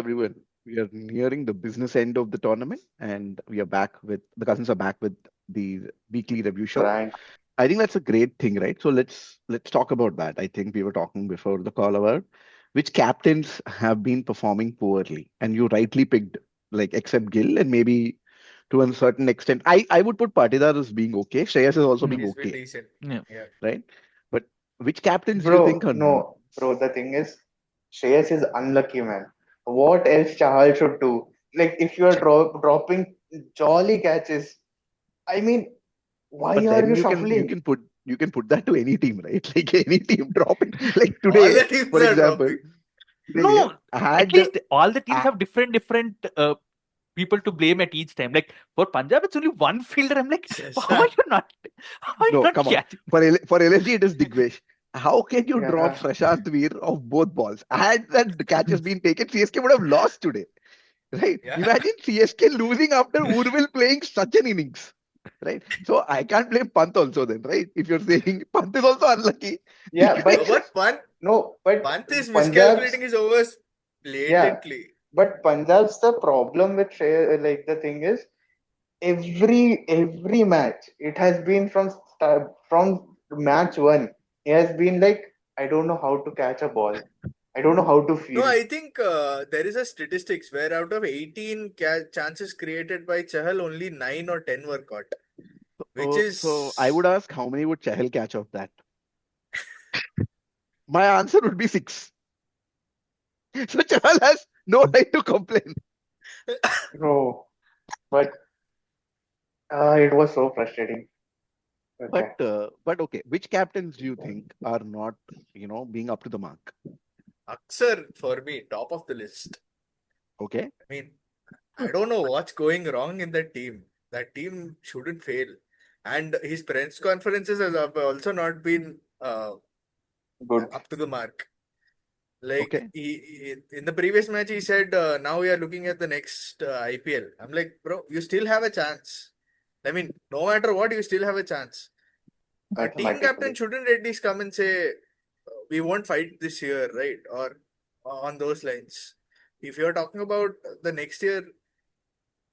everyone. We are nearing the business end of the tournament, and we are back with the cousins are back with the weekly review show. Right. I think that's a great thing, right? So let's talk about that. I think we were talking before the call about which captains have been performing poorly, and you rightly picked like except Gill and maybe to a certain extent. I would put Patidar as being okay. Shreyas is also Hmm. being He's been okay, decent. Yeah. Yeah. right? But which captains do you think Bro, are no, bro, the thing is, Shreyas is unlucky, man. What else Chahal should do? Like, if you are dropping jolly catches, I mean, why but are then you you shuffling? can put that to any team, right? Like any team dropping. Like All today, the teams for are example, dropping. they No, at had least all the teams a- have different people to blame at each time. Like for Punjab, it's only one fielder. I'm like, how are you no, not come on. catching? For LSG, it is Digvesh. How can you drop Yeah, Prashant Veer of both balls? Had that catch has been taken, CSK would have lost today, right? Yeah. Imagine CSK losing after Urvil playing such an innings, right? So I can't blame Pant also then, right? If you're saying Pant is also unlucky, yeah, Digvesh No, but but is no, but Pant is Punjab's, miscalculating his overs yeah, blatantly. but Punjab's the problem with like the thing is, every match it has been from match one. He has been like, I don't know how to catch a ball. I don't know how to No, field. I think there is a statistics where out of 18 chances created by Chahal, only 9 or 10 were caught, which so I is would ask how many would Chahal catch of that? My answer would be six. So Chahal has no right to complain. No, but it was so frustrating. Okay. But okay, which captains do you think are not, being up to the mark? Axar for me, top of the list. Okay, I mean, I don't know what's going wrong in that team. That team shouldn't fail. And his press conferences have also not been Good. up to the mark. Like okay. in the previous match, he said, "Now we are looking at the next IPL." I'm like, bro, you still have a chance. I mean, no matter what, you still have a chance. A team captain Mathematically. shouldn't at least come and say, "We won't fight this year," right? Or on those lines. If you're talking about the next year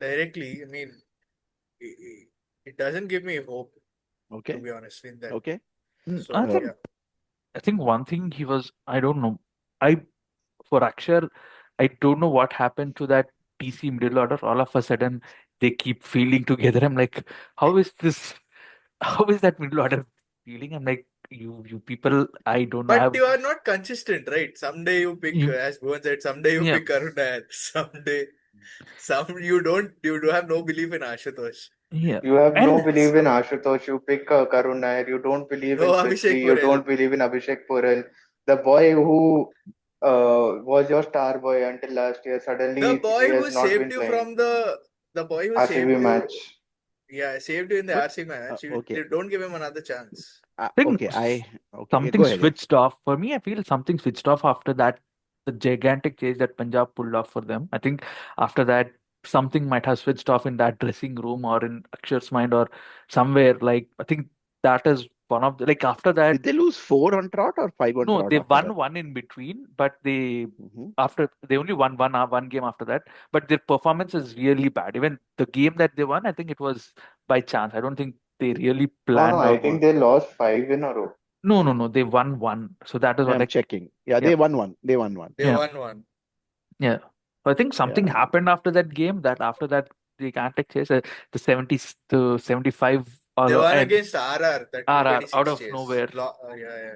directly, I mean, it, it doesn't give me hope, to Okay, be honest, in that. okay. I So Uh, yeah. think one thing he was. I don't know. I for Akshar, I don't know what happened to that TC middle order. All of a sudden, they keep fielding together. I'm like, how is this? How is that middle order feeling? I'm like, you people. I don't know. I But have you are not consistent, right? Someday you pick, you. as Bhuvan said, someday you Yeah, pick Karuna, someday, you do have no belief in Ashutosh. yeah, You have no and belief in So, Ashutosh. You pick Karun Nair. You don't believe no in Abhishek Prithvi. You Porel. don't believe in Abhishek Porel. The boy who was your star boy until last year. The Suddenly, he boy has who not saved been you playing. from the boy who RCB saved you, match. yeah, saved you in the but RC match. okay, They don't give him another chance. think okay. Okay. Yeah, something go ahead. Yeah. switched off for me. I feel something switched off after that. The gigantic chase that Punjab pulled off for them. I think after that, something might have switched off in that dressing room or in Akshar's mind or somewhere. Like I think that is one of the like after that. Did they lose four on trot or five on No, trot they after that? won one in between, but Hmm. after they only won one game after that. But their performance is really bad. Even the game that they won, I think it was by chance. I don't think they really No, no, planned I or think worked. they lost five in a row. No. They won one. So that is Yeah, what I'm like checking. Yeah, yeah, they won one. They won one. They yeah, won one. yeah. So I think something Yeah. happened after that game. That after that they can't take chase the 70 to 75 They won and against RR, that RR out 226 of chase. nowhere. Yeah.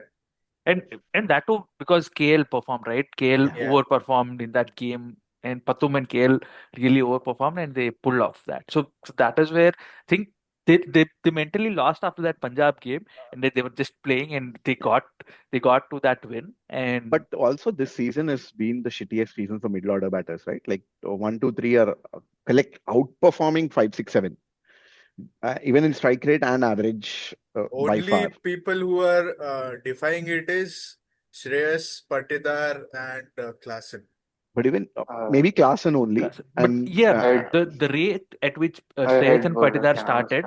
And and that too because KL performed, right? KL Yeah. Yeah. overperformed in that game, and Patum and KL really overperformed, and they pulled off that. So that is where I think they mentally lost after that Punjab game, and they were just playing, and they got to that win, and But also, this season has been the shittiest season for middle order batters, right? Like one, two, three are collect outperforming five, six, seven, even in strike rate and average by Only far. people who are defying it is Shreyas, Patidar, and Klassen. But even Uh, maybe Klaasen only, but and yeah, head, the rate at which Shreyas head and bowler. Patidar Yeah, started,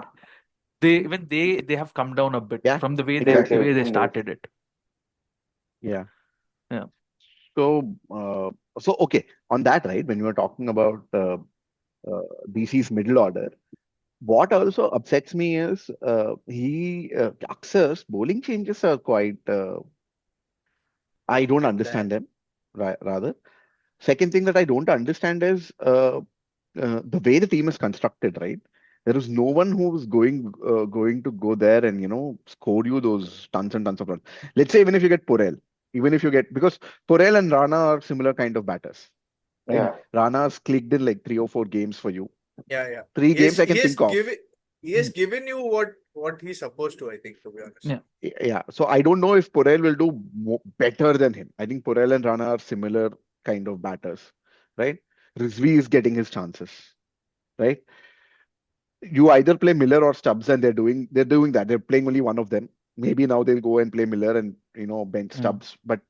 they have come down a bit yeah, from the way indeed, exactly. they indeed. started it. Yeah. Yeah. So, okay, on that, right, when you were talking about DC's middle order, what also upsets me is Axar's bowling changes are quite, I don't Bit bland. understand them, rather. Second thing that I don't understand is the way the team is constructed, right? There is no one who's going to go there and score you those tons and tons of runs. Let's say even if you get Porel, even if you get because Porel and Rana are similar kind of batters, right? Yeah. Rana's clicked in like 3 or 4 games for you. Yeah, yeah. Three He has games I he can has think of. given he has given you what he's supposed to, I think, to be honest. Yeah. Yeah, so I don't know if Porel will do better than him. I think Porel and Rana are similar kind of batters, right? Rizvi is getting his chances, right? You either play Miller or Stubbs, and they're doing that. They're playing only one of them. Maybe now they'll go and play Miller and bench Yeah. Stubbs, but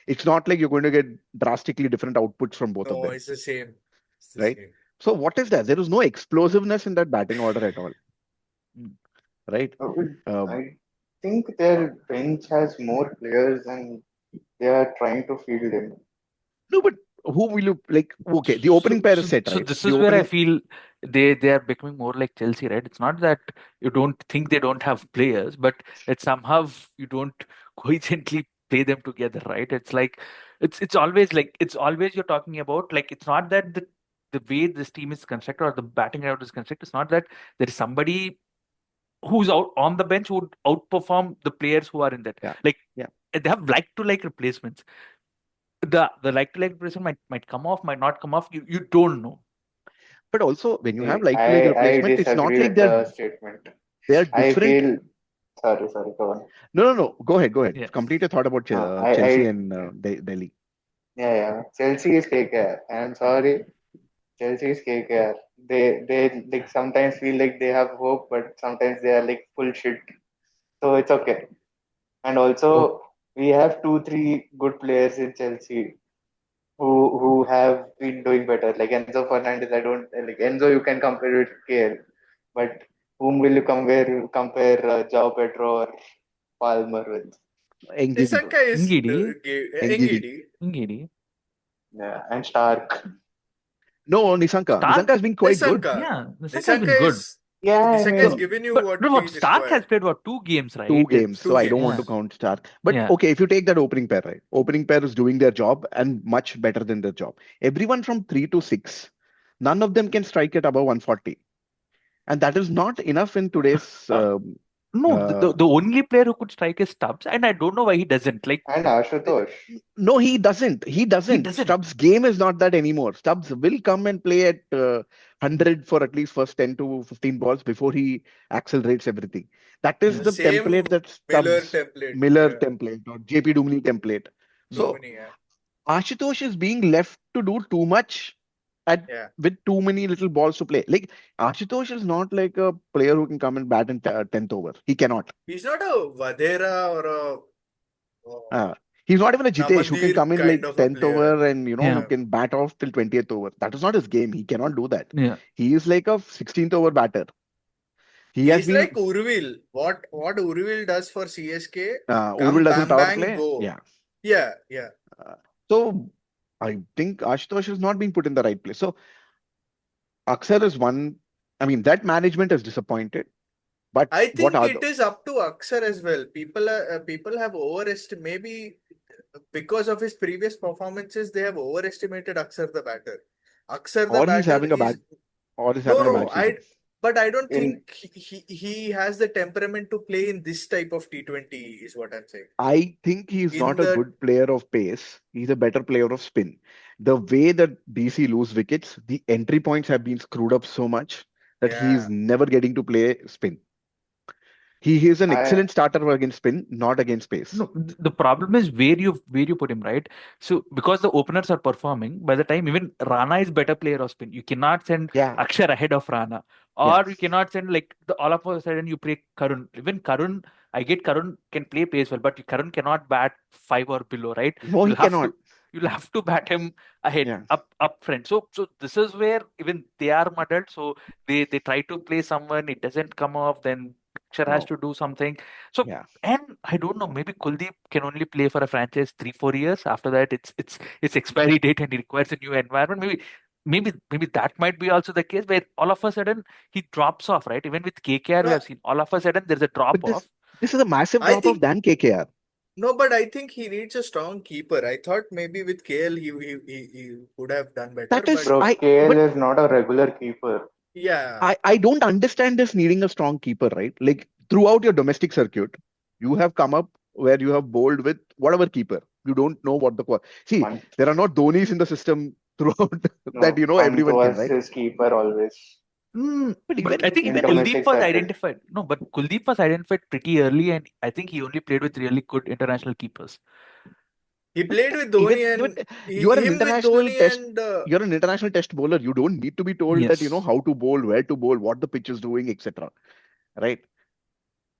it's not like you're going to get drastically different outputs from both of No, them, it's the same. It's the right? same. So what is that? There is no explosiveness in that batting order at all, Mm. right? Uh, Um, I think their bench has more players and they are trying to field him. no, but who will you like? Okay, the So, opening pair is so, set, so right? this The is where I opening, feel they are becoming more like Chelsea, right? It's not that you don't think they don't have players, but it's somehow you don't coincidentally play them together, right? It's like it's always you're talking about like it's not that the way this team is constructed or the batting out is constructed. It's not that there is somebody who's out on the bench who would outperform the players who are in that. yeah, Like yeah. they have like to like replacements. The like to like replacement might come off, might not come off. You don't know. But also, when you have See, like-to-like I replacement, it's not disagree like with they're the statement. they're I different. feel sorry, go on. No, no, no. Go ahead, go ahead. Yeah. Complete your thought about Chelsea I and Delhi. yeah. Chelsea is KKR. I'm sorry, Chelsea is KKR. They like sometimes feel like they have hope, but sometimes they are like full shit. So it's okay. And Oh, also we have two, three good players in Chelsea who have been doing better. Like Enzo Fernandez, I don't like Enzo. You can compare with KL, but whom will you compare João Pedro or Palmer with? Engidi, Nisanka is Ngidi, Engidi. Engidi. Ngidi. Yeah, and Stark. No, Nisanka. Nisanka Stark, has been quite good. Nisanka. yeah, the second has Nisanka been good. is Yeah, I Nisanka is So mean, giving you But what but what he's Stark has required. played what 2 games, two right? games. So Two I don't want games. Yeah, to count Stark. But yeah, okay, if you take that opening pair, right? Opening pair is doing their job and much better than their job. Everyone from 3 to 6, none of them can strike it above 140. And that is not enough in today's uh, no, uh, the only player who could strike is Stubbs, and I don't know why he doesn't. Like and The- Ashutosh. no, he doesn't. He he doesn't. doesn't. Stubbs' game is not that anymore. Stubbs will come and play at 100 for at least first 10 to 15 balls before he accelerates everything. That is The the template same that Miller Stubbs, template. Miller Yeah. template or JP Dumley template. So Domini. Yeah. Ashutosh is being left to do too much at Yeah. with too many little balls to play. Like Ashutosh is not like a player who can come and bat in 10th over. He cannot. He's not a Vadera or a Uh, he's not even a Jitesh who can Namandir come in kind like of a 10th player. over and who Yeah, Yeah. can bat off till 20th over. That is not his game. He cannot do that. yeah. He is like a 16th over batter. He has He's like been Urvil. What Urvil does for CSK, Urvil come does in bam power bang play. go. Yeah. Yeah, yeah. So I think Ashutosh has not been put in the right place. So Axar is one. I mean, that management is disappointed. But I what think are the it is up to Axar as well. People have overestimated, maybe because of his previous performances, they have overestimated Axar the batter. Axar the or he's batter having a is bad or he's no, having a no. bad season. But I don't In think he has the temperament to play in this type of T20. Is what I'm saying. I think he's In not a the good player of pace. He's a better player of spin. The way that DC lose wickets, the entry points have been screwed up so much that he's yeah, never getting to play spin. He is an I excellent starter against spin, not against pace. No, the problem is where you put him, right? So because the openers are performing, by the time even Rana is better player of spin, you cannot send Yeah, Akshar ahead of Rana, yeah. or you cannot send like all of a sudden you play Karun. Even Karun, I get Karun can play pace well, but Karun cannot bat 5 or below, right? No, he You'll have cannot. to you'll have to bat him ahead Yeah. up front. So this is where even they are muddled. So they try to play someone, it doesn't come off, then Axar has No. to do something. So, Yeah. and I don't know, maybe Kuldeep can only play for a franchise 3-4 years. After that, it's expiry date and he requires a new environment. Maybe that might be also the case where all of a sudden he drops off, right? Even with KKR, we No, have seen all of a sudden there's a drop But off. this is a massive I drop off think than KKR. no, but I think he needs a strong keeper. I thought maybe with KL he would have done better, That is but Bro, I KL but is not a regular keeper. yeah, I don't understand this needing a strong keeper, right? Like throughout your domestic circuit, you have come up where you have bowled with whatever keeper. You don't know what the see. Pant, There are not Dhonis in the system throughout that no, Pant everyone can, was right? his keeper always But But I even think in even in Kuldeep domestic was circuit. identified. No, but Kuldeep was identified pretty early, and I think he only played with really good international keepers. he but played with Dhoni even and you are an him with international Dhoni test. and You're an international test bowler. You don't need to be told that Yes. how to bowl, where to bowl, what the pitch is doing, etc. Right?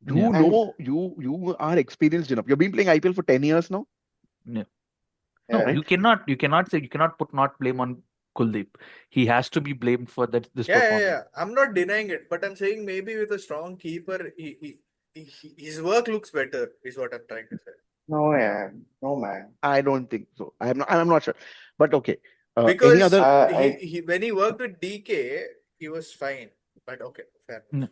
Yeah. And You are experienced enough. You've been playing IPL for 10 years now, Yeah. No, yeah, right? you cannot say, you cannot put not blame on Kuldeep. He has to be blamed for this performance. yeah. I'm not denying it, but I'm saying maybe with a strong keeper, his work looks better. Is what I'm trying to say. no, yeah, no, man. I don't think so. I'm not sure. But okay. Any Because other I he when he worked with DK, he was fine. But okay, fair No, enough.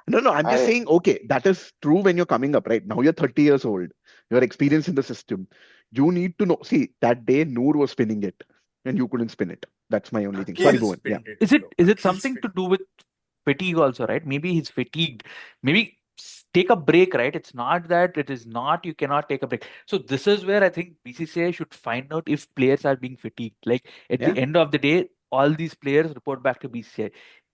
No, no, I'm just I saying, okay, that is true when you're coming up, right? Now you're 30 years old. You're experienced in the system. You need to know. See, that day Noor was spinning it and you couldn't spin it. That's my only thing. Sorry, Akil Bhuvan. Yeah. spinned it, is it bro. is it Akil something to spinned. do with fatigue also, right? Maybe he's fatigued. Maybe take a break, right? It's not that it is not you cannot take a break. So this is where I think BCCI should find out if players are being fatigued. Like at the Yeah. end of the day, all these players report back to BCCI.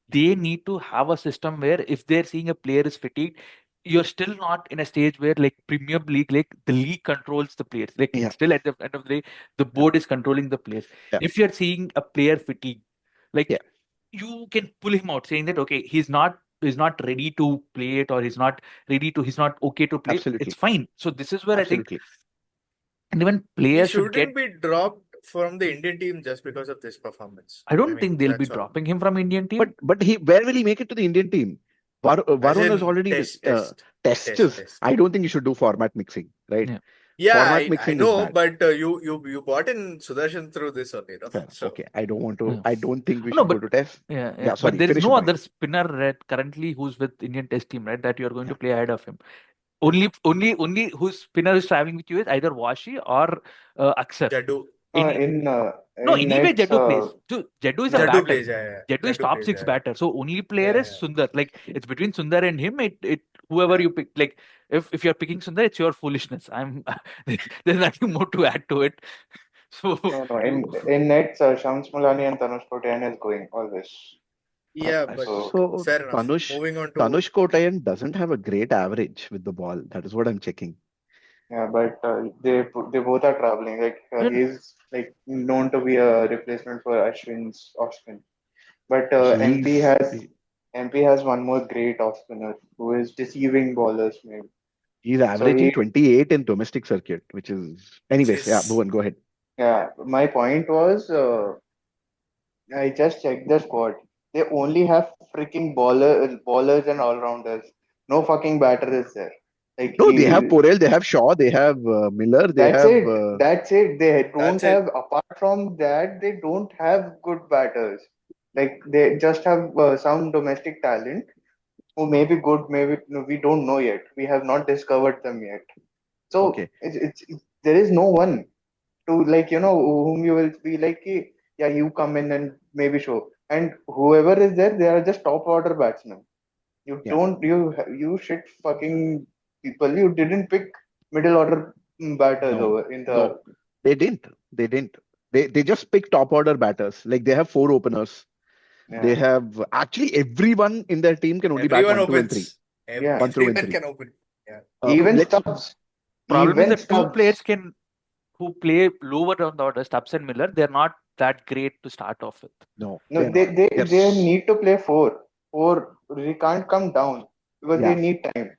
They need to have a system where if they're seeing a player is fatigued, you're still not in a stage where like Premier League, like the league controls the players. Like Yeah. it's still at the end of the day, the Yeah. board is controlling the players. Yeah. If you're seeing a player fatigue, Yeah. like you can pull him out saying that okay, he's not ready to play it, or he's not okay to play. It's Absolutely. fine. So this is where I think, Absolutely. and even He players should get. shouldn't be dropped from the Indian team just because of this performance. I I don't mean, think they'll be that's all. dropping him from Indian But team. where will he make it to the Indian team? As Varun is in already with tests. test. I don't think you should do format mixing, right? Yeah. Yeah, Format I mixing is know, bad. but you bought in Sudarshan through this only, no? Fair. So Okay. I don't want to. Yeah. I don't think we No, should go but to test. yeah. Yeah. But Sorry. there is Finish no your point. other spinner right, currently who's with Indian Test team, right? That you are going Yeah. to play ahead of him. Only whose spinner is traveling with you is either Washi or Axar. Jaddu, Any in No, anyway, nets. Jaddu plays. So Jaddu is a No. Jaddu batter. plays, yeah. Jaddu is Jaddu top plays, six yeah. batter. So only player is Yeah, Sundar. Like it's between Sundar and him. It whoever yeah. you pick. Like if you're picking Sundar, it's your foolishness. There's nothing more to add to it. So No, no. you In nets, Shams Mulani and Tanush Kotian is going always. Yeah, but So So fair enough. Tanush Moving on to Tanush Kotayan doesn't have a great average with the ball. That is what I'm checking. yeah, but they both are traveling. Like and he's like known to be a replacement for Ashwin's off spin. But He's MP has one more great off spinner who is deceiving ballers, maybe. he's So averaging 28 in domestic circuit, which is which anyways. Yeah, is Bhuvan, go ahead. yeah, my point was I just checked the squad. They only have freaking ballers and all rounders. No fucking batter is there. Like No, they have Porel, they have Shaw, they have Miller, they that's have it. That's it. They don't that's it. have. Apart from that, they don't have good batters. Like they just have some domestic talent who may be good, maybe no, we don't know yet. We have not discovered them yet. So okay. there is no one to like whom you will be like, "Ki, yeah, you come in and maybe show." And whoever is there, they are just top order batsmen. You Yeah. don't you shit fucking people. You didn't pick middle order batters No, over in no, the they didn't. They didn't. They just pick top order batters. Like they have four openers. They yeah have actually everyone in their team can only bat Everyone one, two, and three. opens. yeah. One through and Everyone three. can open. Yeah. Even Let's Stubbs, problem is even that two players Stubbs. who play lower down the order, Stubbs and Miller, they're not that great to start off with. no, No, they're not. they Yes. need to play four. Four. They can't come down because they Yeah, need time.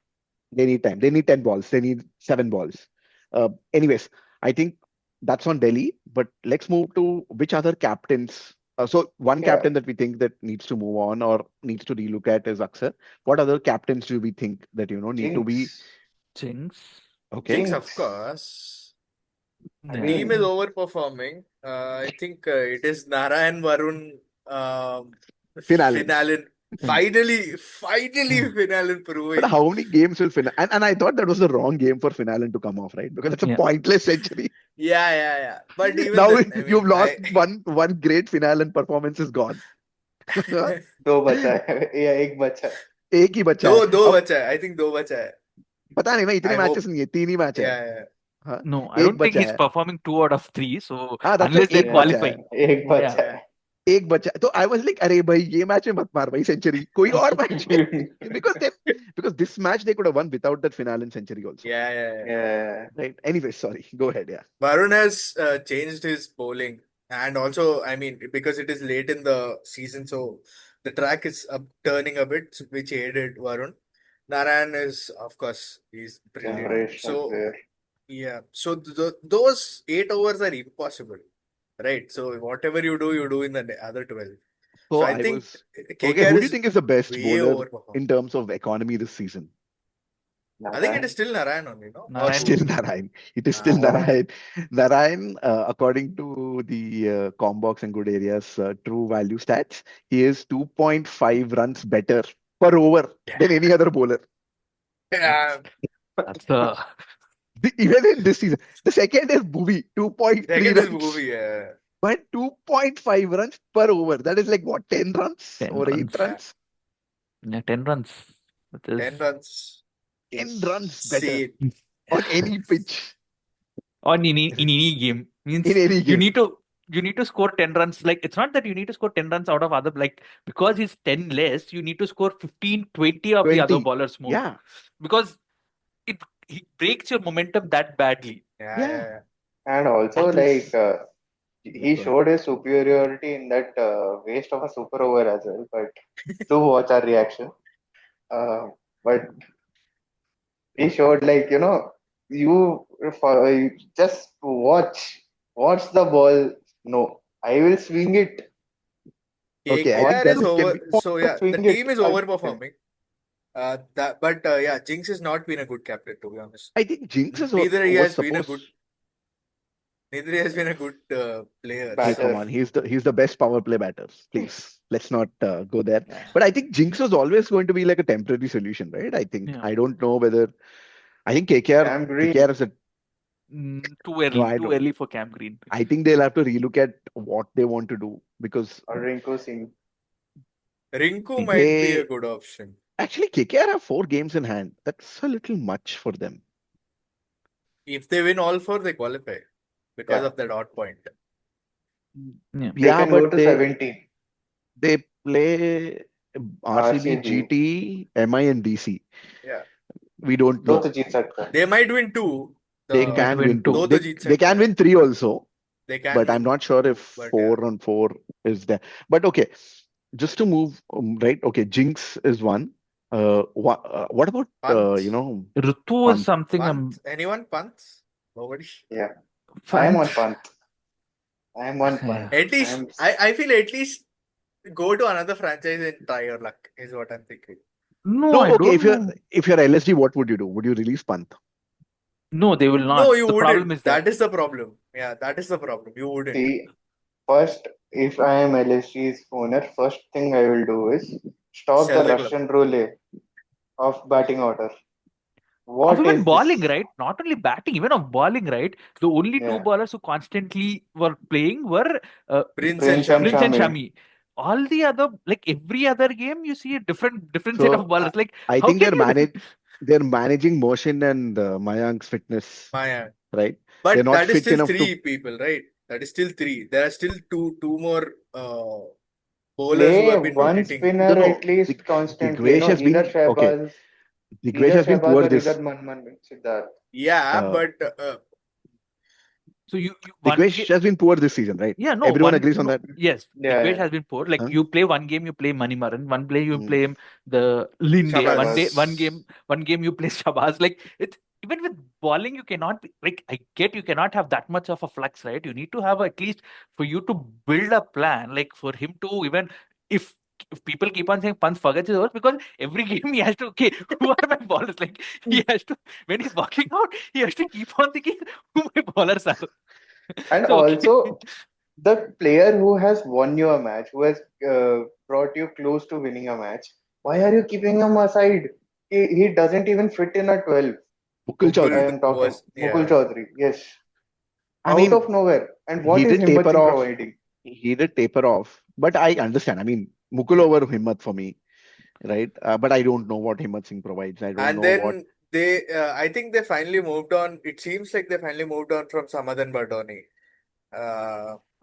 they need time. They need 10 balls. They need 7 balls. Anyways, I think that's on Delhi. But let's move to which other captains. So one Yeah, captain that we think that needs to move on or needs to relook at is Axar. What other captains do we think that need to be Jinx, Jinx. okay? Jinx, of Jinx. course. I Yeah. Team is mean, overperforming. I think it is Narayan Varun Finalins. finale. Finally, finale But proving. how many games will final? And I thought that was the wrong game for Finalen to come off, right? Because it's a Yeah. pointless century. Yeah. But even Now then, I you've mean, lost one great Finalen performance is gone. दो बचा है या एक बचा है. एक ही बच्चा है दो अब. बचा है. I think दो बचा है. पता नहीं, मैं इतने I मैचेस hope. नहीं है, 3 ही मैच है. Yeah. हाँ, No, I एक don't think बचा he's है. performing 2 out of 3. So हाँ, that's why unless they एक Yeah, बचा qualify, है. एक yeah. बचा Yeah. है. एक बचा है. तो आई वाज लाइक, अरे भाई ये मैच में मत मार भाई सेंचुरी, कोई और मैच में. because they because this match they could have won without that Finalen century also, Yeah. Yeah, right? Anyway, sorry, go ahead. Yeah. Varun has changed his bowling, and also, I mean, because it is late in the season, so the track is turning a bit, which aided Varun. Narayan is, of course, he's brilliant. generational So player. yeah, so those 8 overs are impossible, right? So whatever you do in the other 12. So So I I think was okay. KKR Who do you is think is the best way bowler overperformed. in terms of economy this season? I think it is Narayan. still Narayan only, no? Or It's Narayan still will who? be. Narayan. It is still Ah, Narayan. Narayan. Narayan, according to the Combox and Good Areas True Value stats, he is 2.5 runs better per over than any other bowler. yeah. That's the Even in this season. The second is Bhuvi, 2.3 Second is runs. movie. Yeah. But 2.5 runs per over. That is like what, 10 runs 10 or 8 runs. Yeah. runs? Yeah, 10 runs. That is 10 runs 10 runs is better insane. on any pitch on in any game in means any you game. need to you need to score 10 runs. Like it's not that you need to score 10 runs out of other, like because he's 10 less, you need to score 15, 20 of the other 20. ballers more, Yeah. because it he breaks your momentum that badly. Yeah. Yeah. And also, That like, is. Yeah, he go ahead. showed his superiority in that waste of a super over as well. But do watch our reaction. Uh, but he showed, like, you just watch the ball. No, I will swing it. Okay, I think KKR that is You can over. be. want So to yeah, the swing it team is again. overperforming. But yeah, Jinx has not been a good captain, to be honest. I think Jinx Neither he was has been a supposed. good. Neither he has been a good player. Hey, come Batter. on, he's the best power play batter. Please, let's not go there. Yeah. But I think Jinx was always going to be like a temporary solution, right? I think Yeah. I don't know whether I think KKR Cam KKR Green is a Too no. early, I too don't. early for Cam Green. I think they'll have to relook at what they want to do because or Rinku Singh. Rinku might be a they good option. actually KKR have 4 games in hand. That's a little much for them. If they win all four, they qualify because Yeah, of the dot point. Yeah. they Yeah, can go but to 17. they play RCB, RCB. GT, MI, and DC. Yeah, We don't दो know. तो जीत सकता है. they might win two. They They might can win win two. two. दो तो They Jeet they सकते can हैं. win three also, They can but I'm win not sure if two. But yeah, 4-on-4 is there. But okay, just to move right. Okay, Jinx is one. What about Pant, Rutu is Pant? something Pant, anyone? Pant? Nobody. Yeah, I am Pant. on Pant. I am on Pant. Yeah. At I least am. I feel at least go to another franchise and try your luck is what I'm thinking. No, No, I okay. don't know. If you're LSD, what would you do? Would you release Pant? No, they will No, not. you The problem wouldn't. is that. That is the problem. Yeah, that is the problem. You wouldn't. See, first, if I am LSG's owner, first thing I will do is stop Sell the the club. Russian roulette of batting order. Of What even is bowling, this? right? Not only batting, even of bowling, right? The only two Yeah, bowlers who constantly were playing were Prince and Prince and Prince Shami. and Shami. Shami. All the other, like every other game, you see a different set of So bowlers. Like, I how think can you? they're managing motion and Mayank's fitness, Maya. right? They're But not that is fit still enough to three people, right? That is still three. There are still two more bowlers who Play have been one hitting. spinner no at no. least constantly. Digvesh has Either been okay. Shahbaz, Digvesh has been poor or either this. Manman Siddharth. Yeah, Uh, but So you one Digvesh game. has been poor this season, right? Yeah, no, Everyone one, agrees on no, that. yes, Yeah, Digvesh yeah. has been poor. Like Huh? you play one game, you play Manimaran. One play, you Hmm. play the Linde. Shabazz. One day, Shahbaz. one game you play Shabazz. Like it's even with bowling, you cannot be like, I get you cannot have that much of a flux, right? You need to have at least for you to build a plan, like for him to even if people keep on saying Pant forgets his overs because every game he has to, okay, who are my bowlers? Like he has to, when he's walking out, he has to keep on thinking who my bowlers are. And So okay. also, the player who has won you a match, who has brought you close to winning a match, why are you keeping him aside? He doesn't even fit in a 12. Mukul I Mukul Chaudhary. am talking. was, Mukul yeah. Chaudhary, yes. I Out of mean, nowhere. And he what is did Himmat taper Singh off. providing? He did taper off, but I understand. I mean, Mukul Yeah. over Himmat for me, right? But I don't know what Himmat Singh provides. I don't And know what. then I think they finally moved on. It seems like they finally moved on from Samadan Bardoni.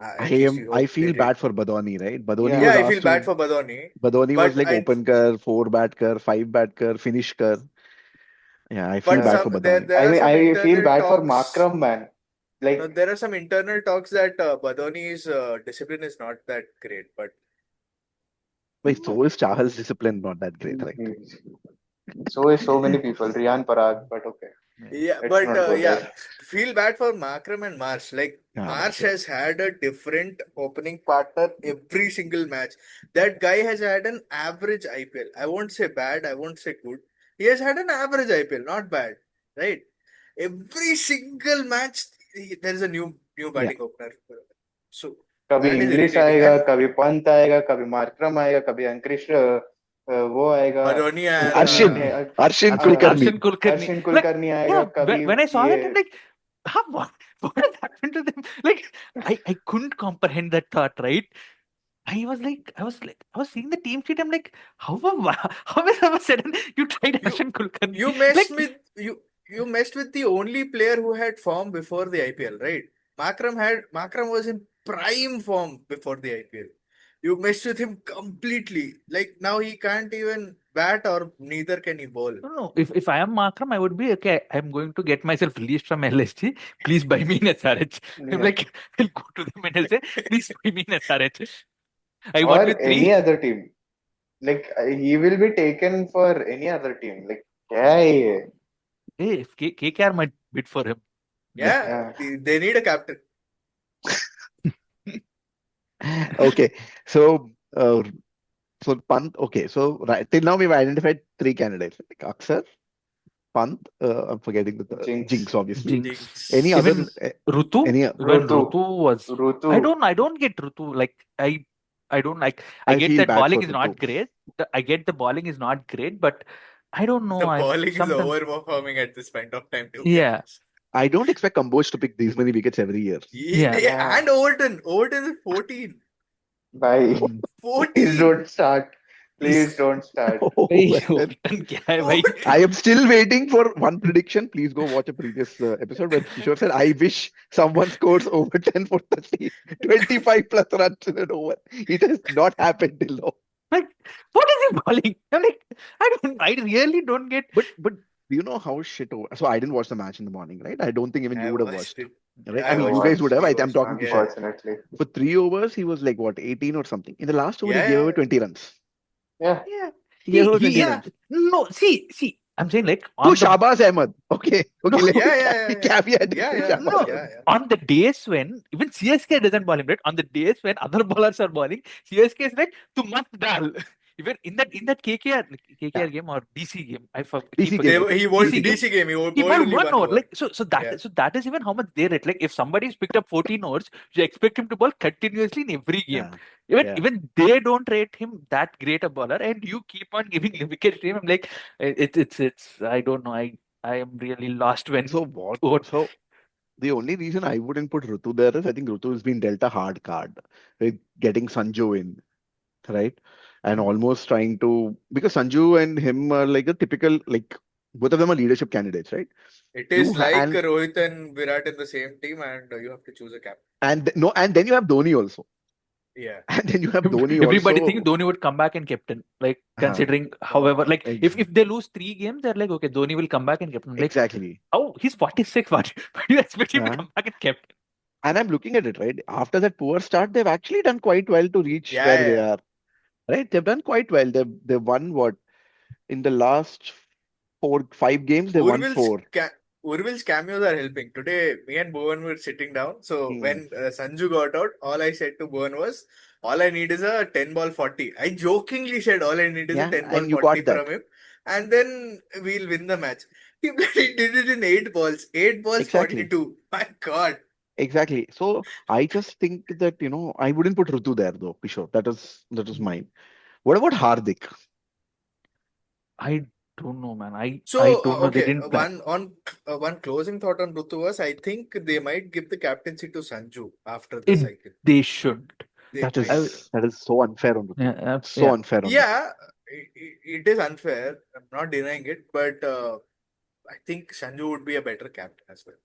At least we I hope they feel did. bad for Badoni, right? Badoni Yeah, was Yeah. I feel asked bad to. for Badoni, Badoni was but like open kar, four bat kar, five bat kar, finish kar. Yeah, I feel but bad Yeah. for there Badoni. there are some I feel internal bad for talks. Makram, man. No, Like, there are some internal talks that Badoni's discipline is not that great, but Wait, so is Chahal's discipline not that great, right? so is so many people. Riyan Parag, but okay. Yeah, yeah, Let's but not go yeah, there. feel bad for Makram and Marsh. Like yeah, Marsh Marsh, yeah. has had a different opening partner every single match. That guy has had an average IPL. I won't say bad, I won't say good. He has had an average IPL, not bad, right? Every single match, there is a new Yeah. batting opener. So कभी that is English irritating. आएगा, And कभी पंत आएगा, कभी Markram आएगा, कभी अंकृश वो आएगा, Badoni उधर Arshin, आएगा, Arshin Kulkarni. Arshin Kulkarni. Arshin Like, Kulkarni yeah, आएगा, कभी when I saw ये that, I'm like, what has happened to them? Like, I couldn't comprehend that thought, right? I was seeing the team sheet. I'm like, how is all of a sudden you tried you Arshin Kulkarni? you messed Like, with you messed with the only player who had form before the IPL, right? Makram was in prime form before the IPL. You messed with him completely. Like now he can't even bat or neither can he bowl. no. If I am Makram, I would be okay. I'm going to get myself released from LSG. Please buy me in SRH. I'm yeah. like, I'll go to them and I'll say, please buy me in SRH. I want you or any three. other team. Like he will be taken for any other team. Like क्या है ये? Hey, if KKR might bid for him. Yeah. Yeah, Yeah. they need a captain. Okay. So, Pant. Okay. So, right till now we've identified three candidates, like Axar, Pant. I'm forgetting the third. Jinx, Jinx, obviously. Jinx. Any Jinx. other? Even Rutu, Any? when Rutu, Rutu was, Rutu. I don't get Rutu. Like I don't like. I I get feel that bad bowling for is Rutu. not great. I get the bowling is not great, but I don't The know. I'm bowling is sometimes, overperforming at this point of time, to be yeah, honest. I don't expect Kamboj to pick these many wickets every year. yeah. Yeah, Yeah. and Overton is 14. Bye. Mm. Please 14. don't start. Please don't start. भाई, Oh, well, Overton क्या है भाई? 14. I am still waiting for one prediction. Please go watch a previous episode where Kishore said, I wish someone scores over 10 for 30, 25 plus runs in an over. It has not happened till now. Like, what is he bowling? I'm like, I really don't get. But do you know how shit over? So I didn't watch the match in the morning, right? I don't think even you I would have watched watched, it. right? I I mean, you watched it. guys would Watched, have. We I'm watched it. talking Yeah. Kishore. unfortunately. For 3 overs, he was like, what, 18 or something? In the last over, he Yeah, gave yeah, away 20 runs. Yeah. Yeah, He gave away 20 yeah. he runs. no. See. I'm saying like To on the Shahbaz Ahmed. Okay. no. Okay. Let Yeah, me yeah, yeah, yeah. caveat it Yeah, to yeah. Shahbaz No, Ahmed. Yeah, yeah. on the days when even CSK doesn't bowl him, right? On the days when other bowlers are bowling, CSK is like to mat dal. Even in that KKR Yeah. KKR game or DC game, keep DC game, They, I forgetting think. he DC won game. DC game. He he bowled bowled only one one over. over. Like Yeah. so that is even how much they rate. Like if somebody's picked up 14 overs, you expect him to bowl continuously in every game. Yeah. Even Yeah. even they don't rate him that great a bowler, and you keep on giving wickets to him. I'm like, it's I don't know. I am really lost when So what? what So the only reason I wouldn't put Rutu there is I think Rutu has been dealt a hard card with getting Sanju in, right? And almost trying to, because Sanju and him are like a typical, like both of them are leadership candidates, right? It You is like and Rohit and Virat in the same team, and you have to choose a captain. no, and then you have Dhoni also. Yeah. And then you have Dhoni everybody thinks also. Dhoni would come back and captain. Like Uh, considering, No. however, like ex if they lose 3 games, they're like, okay, Dhoni will come back and captain. Like, exactly. oh, he's 46. Why do you expect him to Uh, come back and captain? and I'm looking at it, right? After that poor start, they've actually done quite well to reach Yeah, where yeah, they yeah. are, right? They've done quite well. They've won what in the last 4, 5 games? They won Urvil's four. Urvil's cameos are helping. Today, me and Bhuvan were sitting down. So when Sanju got out, all I said to Bhuvan was, "All I need is a 10 ball 40." I jokingly said, "All I need is a Yeah, 10 ball and you 40 got from that. him, and then we'll win the match." He bloody did it in 8 balls. 8 balls Exactly. 42. My God. Exactly. So I just think that, I wouldn't put Rutu there though, Kishore. That is mine. What about Hardik? I don't know, man. I So don't know. They okay, didn't plan. one closing thought on Rutu was I think they might give the captaincy to Sanju after the It. cycle. They should. They That might. I, is that is so unfair on yeah, Rutu. So yeah. unfair on Rutu. Yeah, it is unfair. I'm not denying it, but I think Sanju would be a better captain as well.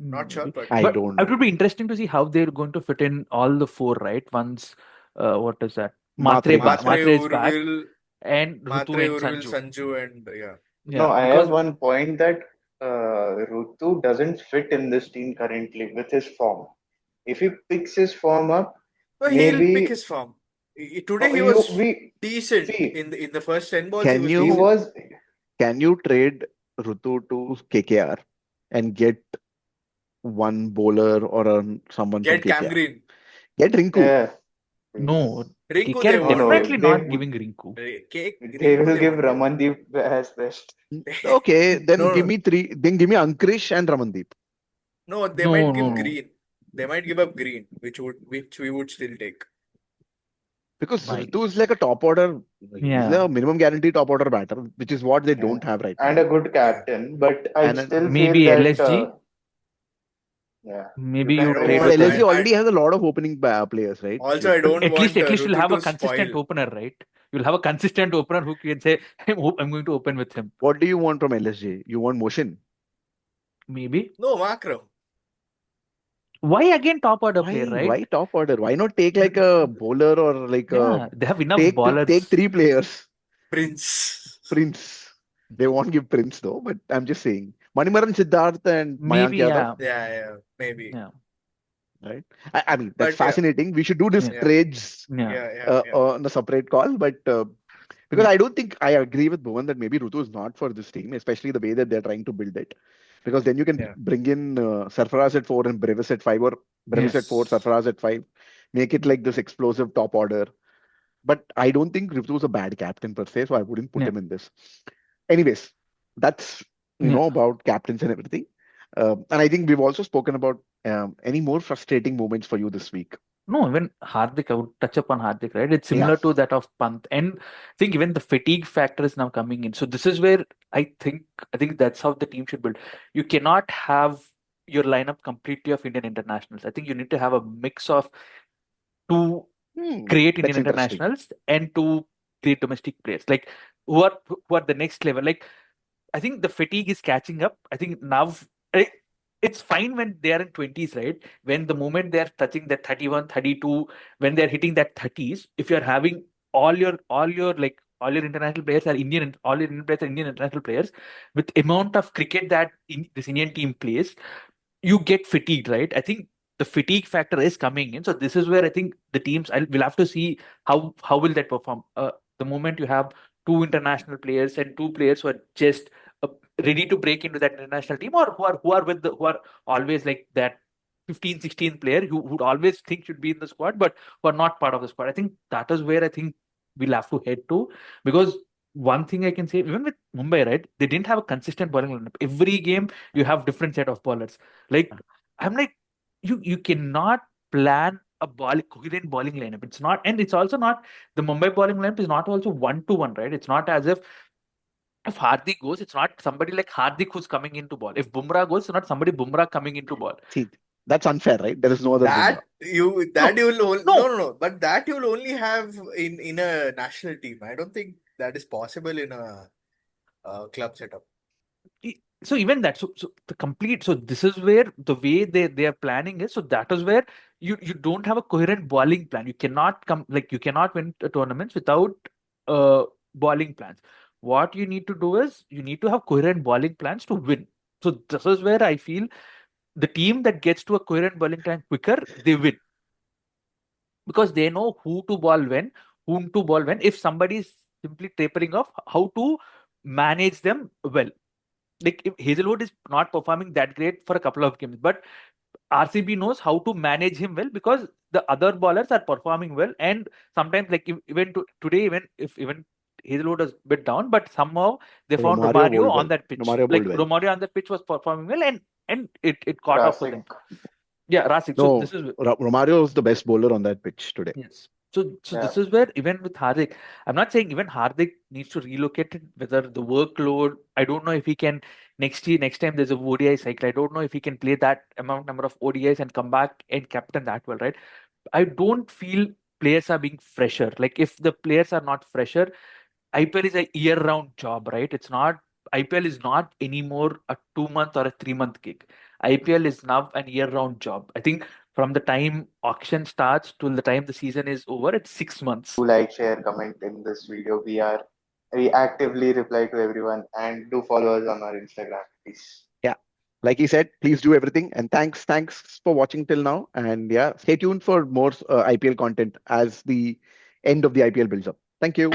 Not sure, Maybe. but I But don't it know. would be interesting to see how they're going to fit in all the four, right? Once, what is that? Matre comes back. Matre, Matre is back, Urvil, and Rutu and Urvil, Sanju. Sanju, and yeah. No, Yeah, I have because one point that Rutu doesn't fit in this team currently with his form. If he picks his form up, Well, he'll pick maybe his form. Today he you was we decent see in the first 10 balls. He Can was he you decent. was can you trade Rutu to KKR and get one bowler or someone from Get Cam KKR? Green. Get Rinku. yeah. no, Rinku, KKR they are No, won't no, give. definitely they not giving Rinku. they Rinku, will they give won't give. Ramandeep as best. Okay, then give No, me three. Then give me Ankrich and Ramandeep. no, they No, might no, give no. Green. They might give up Green, which we would still take. Because Why? Ritu is like a top order. He's Yeah, a minimum guarantee top order batter, which is what they Yeah. don't have right And now. a good Yeah. captain, but I And still feel maybe that LSG. yeah, you Maybe can I you don't trade trade but want. with LSG him, I already has a lot of opening players, right? also Like, I but don't want at least you'll Rutu have a to consistent spoil. opener, right? You'll have a consistent opener who can say, I'm going to open with him." what do you want from LSG? You want motion? Maybe. No, Makram. Why again top order player, Why? right? Why top order? Why not take like a bowler or like a Yeah, they have enough take ballers. three players? Prince. Prince. They won't give Prince though, but I'm just saying. Manimaran Siddharth and Mayank Maybe, Yadav, yeah, Yeah, maybe. yeah, right? I mean, that's But yeah, fascinating. We should do this yeah, yeah, trades yeah. yeah. on a separate call, but because Yeah, I don't think I agree with Bhuvan that maybe Rutu is not for this team, especially the way that they're trying to build it. Because then you can Yeah. bring in Sarfaraz at four and Brevis at five, or Brevis at four, yes. Sarfaraz at five, make it like this explosive top order. But I don't think Rutu is a bad captain per se, so I wouldn't put Yeah, him in this. Anyways, that's yeah. about captains and everything. And I think we've also spoken about any more frustrating moments for you this week. No, even Hardik, I would touch upon Hardik, right? It's Yeah. similar to that of Pant. And I think even the fatigue factor is now coming in. So this is where I think that's how the team should build. You cannot have your lineup completely of Indian internationals. I think you need to have a mix of two great Indian That's interesting. internationals and two great domestic players. Like who are the next level. Like I think the fatigue is catching up. I think now eh, it's fine when they are in 20s, right? When the moment they are touching that 31, 32, when they're hitting that 30s, if you're having all your international players are Indian, all your Indian players are Indian international players, with amount of cricket that this Indian team plays, you get fatigued, right? I think the fatigue factor is coming in. So this is where I think the teams will have to see how will that perform. The moment you have two international players and two players who are just uh, ready to break into that international team, or who are always like that 15, 16 player who would always think should be in the squad, but who are not part of the squad. I think that is where I think we'll have to head to, because one thing I can say, even with Mumbai, right, they didn't have a consistent bowling lineup. Every game you have different set of bowlers. Like I'm like, you cannot plan a coherent bowling lineup. It's not, and it's also not, the Mumbai bowling lineup is not also 1-to-1, right? It's not as if Hardik goes, it's not somebody like Hardik who's coming into ball. If Bumrah goes, it's not somebody Bumrah coming into ball. See, that's unfair, right? There is no other Bumrah. That No, you will no. no, but that you will only have in a national team. I don't think that is possible in a club setup. So even that, so the complete, so this is where the way they are planning is. So that is where you don't have a coherent bowling plan. You cannot come, like you cannot win tournaments without uh bowling plans. What you need to do is you need to have coherent bowling plans to win. So this is where I feel the team that gets to a coherent bowling plan quicker, they win, because they know who to ball when, whom to ball when. If somebody is simply tapering off, how to manage them well. like if Hazelwood is not performing that great for a couple of games, but RCB knows how to manage him well because the other bowlers are performing well, and sometimes like even today, even Hazelwood was a bit down, but somehow they found Romario Romario bowled on well. that pitch. Romario bowled Like well. Romario on that pitch was performing well, and it caught off for Rasik. them. Yeah, Rasik. So No, this is Romario was the best bowler on that pitch today. yes. So Yeah. this is where even with Hardik, I'm not saying even Hardik needs to relocate it, whether the workload, I don't know if he can next time there's a ODI cycle. I don't know if he can play that number of ODIs and come back and captain that well, right? I don't feel players are being fresher. Like if the players are not fresher, IPL is a year-round job, right? It's not IPL is not anymore a 2 month or a 3 month gig. IPL is now an year-round job. I think from the time auction starts till the time the season is over, it's 6 months. Do like, share, comment in this video. We actively reply to everyone, and do follow us on our Instagram, please. Yeah. Like he said, please do everything. And thanks for watching till now. And yeah, stay tuned for more IPL content as the end of the IPL builds up. Thank you.